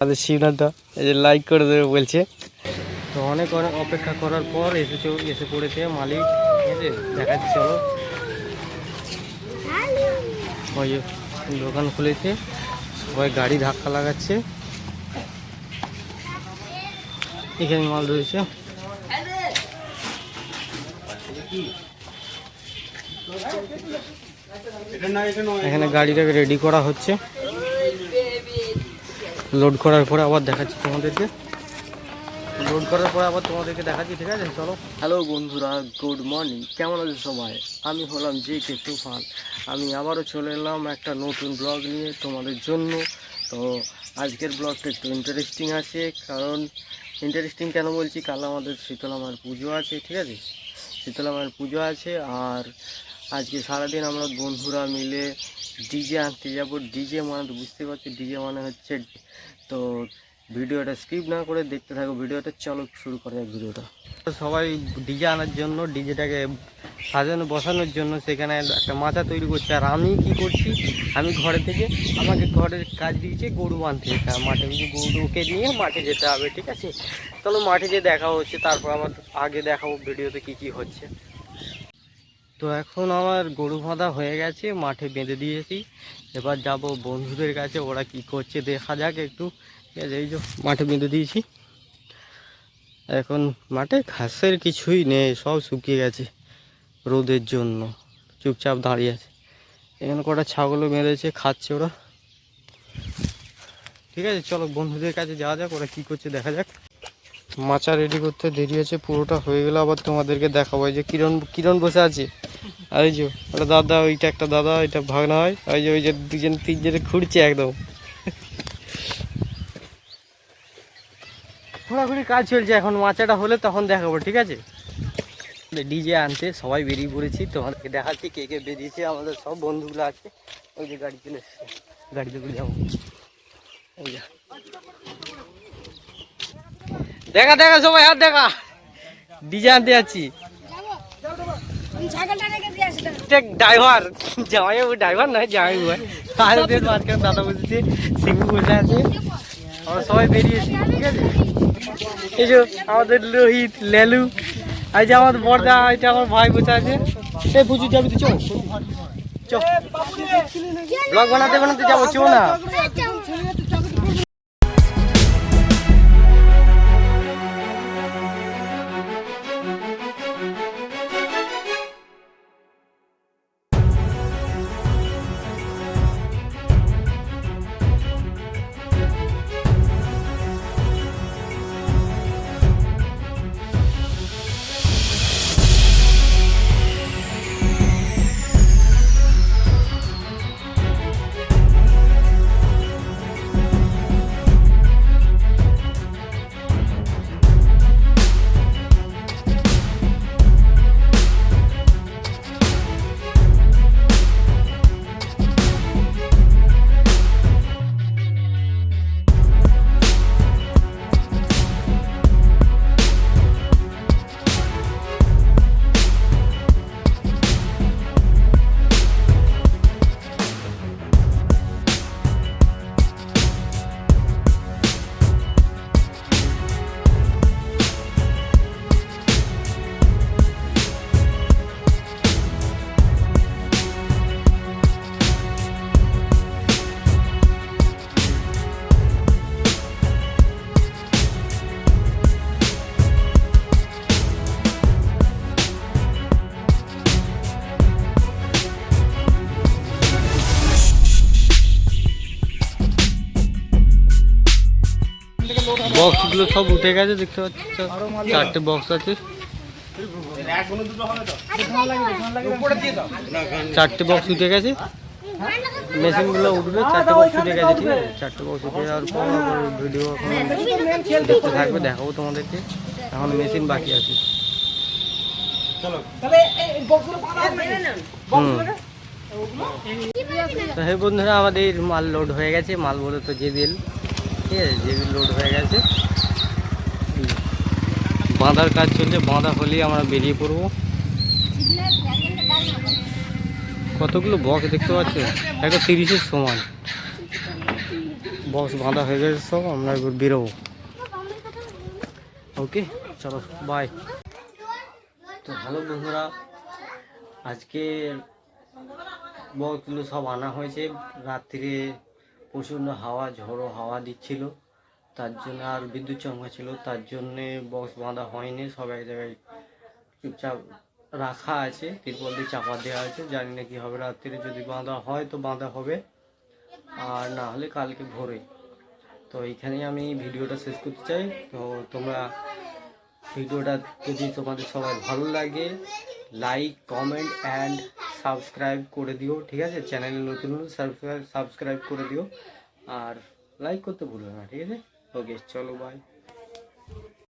আমাদের শিবনাথ এই যে লাইক করে দেবে বলছে। তো অনেক অপেক্ষা করার পর এসে পড়েছে মালিক, ঠিক আছে, দেখাচ্ছি চলো। ওই দোকান খুলেছে, সবাই গাড়ি ধাক্কা লাগাচ্ছে, এখানে মাল রয়েছে। এখানে গাড়িটাকে রেডি করা হচ্ছে, লোড করার পরে আবার দেখাচ্ছি তোমাদেরকে, ঠিক আছে চলো। হ্যালো বন্ধুরা, গুড মর্নিং, কেমন আছে সবাই? আমি হলাম JK তুফান। আমি আবারও চলে এলাম একটা নতুন ব্লগ নিয়ে তোমাদের জন্য। তো আজকের ব্লগটা একটু ইন্টারেস্টিং আছে, কারণ ইন্টারেস্টিং কেন বলছি, কাল আমাদের শীতলা মায়ের পুজো আছে, ঠিক আছে, শীতলা মায়ের পুজো আছে। আর আজকে সারাদিন আমরা বন্ধুরা মিলে ডিজে আনতে যাবো। ডিজে মানে তো বুঝতে পারছি, ডিজে মানে হচ্ছে। তো ভিডিওটা স্কিপ না করে দেখতে থাকো ভিডিওটা, চলো শুরু করা যাক ভিডিওটা। সবাই ডিজে আনার জন্য, ডিজেটাকে সাজানো বসানোর জন্য সেখানে একটা মাচা তৈরি করছে। আর আমি কি করছি, আমি ঘরে থেকে, আমাকে ঘরের কাজ দিয়েছে গরু বাঁধতে যেতে হবে মাঠে, গরুকে নিয়ে মাঠে যেতে হবে, ঠিক আছে। চলো মাঠে যেয়ে দেখা হচ্ছে, তারপর আমার আগে দেখাবো ভিডিওতে কি কি হচ্ছে। তো এখন আমার গরু বাঁধা হয়ে গেছে, মাঠে বেঁধে দিয়েছি। এবার যাব বন্ধুদের কাছে, ওরা কি করছে দেখা যাক একটু, ঠিক আছে। এই যে মাঠে বেঁধে দিয়েছি, এখন মাঠে ঘাসের কিছুই নেই, সব শুকিয়ে গেছে রোদের জন্য, চুপচাপ দাঁড়িয়ে আছে। এখানে কটা ছাগলও বেঁধেছে, খাচ্ছে ওরা, ঠিক আছে। চলো বন্ধুদের কাছে যাওয়া যাক, ওরা কী করছে দেখা যাক। মাচা রেডি করতে দেরি আছে, পুরোটা হয়ে গেলে আবার তোমাদেরকে দেখাবো। এই যে কিরণ বসে আছে, আর এই যে ওটা দাদা, ওইটা একটা দাদা, ওইটা ভাগনা হয়, ওই যে দুজন তিনজনে ঘুরছে একদম, ঘোরাঘুরি কাজ চলছে। এখন মাচাটা হলে তখন দেখাবো, ঠিক আছে। ডিজে আনতে সবাই বেরিয়ে পড়েছি, তোমাদেরকে দেখাচ্ছি কে কে বেরিয়েছে। আমাদের সব বন্ধুগুলো আছে, ওই যে গাড়ি চলে এসছে, গাড়িতে করে যাবো। ওই যে দেখা দেখা সবাই, আর দেখা ডিজে আনতে যাচ্ছি। ড্রাইভার জামাই, ওই ড্রাইভার নয়, জামাই ভাই। মাঝখানে দাদা বসেছে, সিঙ্গু বসে আছে, আমরা সবাই বেরিয়েছি, ঠিক আছে। এই যে আমাদের রোহিত, লেলু, এই যে আমাদের বর্দা, এটা আমার ভাই বসে আছে। এই পুজো যাবি তো, চো ব্লগ বানাতে বানাতে যাবো, চো না। বক্সগুলো সব উঠে গেছে, দেখতে পাচ্ছি, চারটে বক্স আছে, চারটে বক্স উঠে গেছে, মেশিনগুলো উঠবে, চারটে বক্স উঠে গেছে, ঠিক আছে। চারটে বক্স উঠে যাওয়ার পর ভিডিও এখন দেখতে থাকবে, দেখাবো তোমাদেরকে। এখন মেশিন বাকি আছে। তো হে বন্ধুরা, আমাদের মাল লোড হয়ে গেছে, মাল বলে তো জেবিএল, ঠিক আছে, জেবিএল লোড হয়ে গেছে। বাঁধার কাজ চলছে, বাঁধা হলেই আমরা বেরিয়ে পড়বো। কতগুলো বক্স দেখতে পাচ্ছ, একটা 30-এর সমান বক্স বাঁধা হয়ে গেছে সব, আমরা এবার বেরোবো। ওকে চলো বাই। তো হ্যালো বন্ধুরা, আজকে বক্সগুলো সব আনা হয়েছে। রাত্রিরে প্রচণ্ড হাওয়া, ঝড়ো হাওয়া দিচ্ছিল, তার জন্য আর বিদ্যুৎ চমকা ছিল, তার জন্যে বক্স বাঁধা হয়নি। সব এক জায়গায় চুপচাপ রাখা আছে, তিরপল দিয়ে চাপা দেওয়া আছে। জানি না কি হবে, রাত্রিরে যদি বাঁধা হয় তো বাঁধা হবে, আর না হলে কালকে ভোরে। তো এইখানেই আমি ভিডিওটা শেষ করতে চাই। তো তোমরা ভিডিওটা যদি তোমাদের সবার ভালো লাগে, লাইক কমেন্ট অ্যান্ড সাবস্ক্রাইব করে দিও, ঠিক আছে? চ্যানেলে নতুন হলে সাবস্ক্রাইব করে দিও, আর লাইক করতে ভুলো না, ঠিক আছে? ওকে চলো বাই।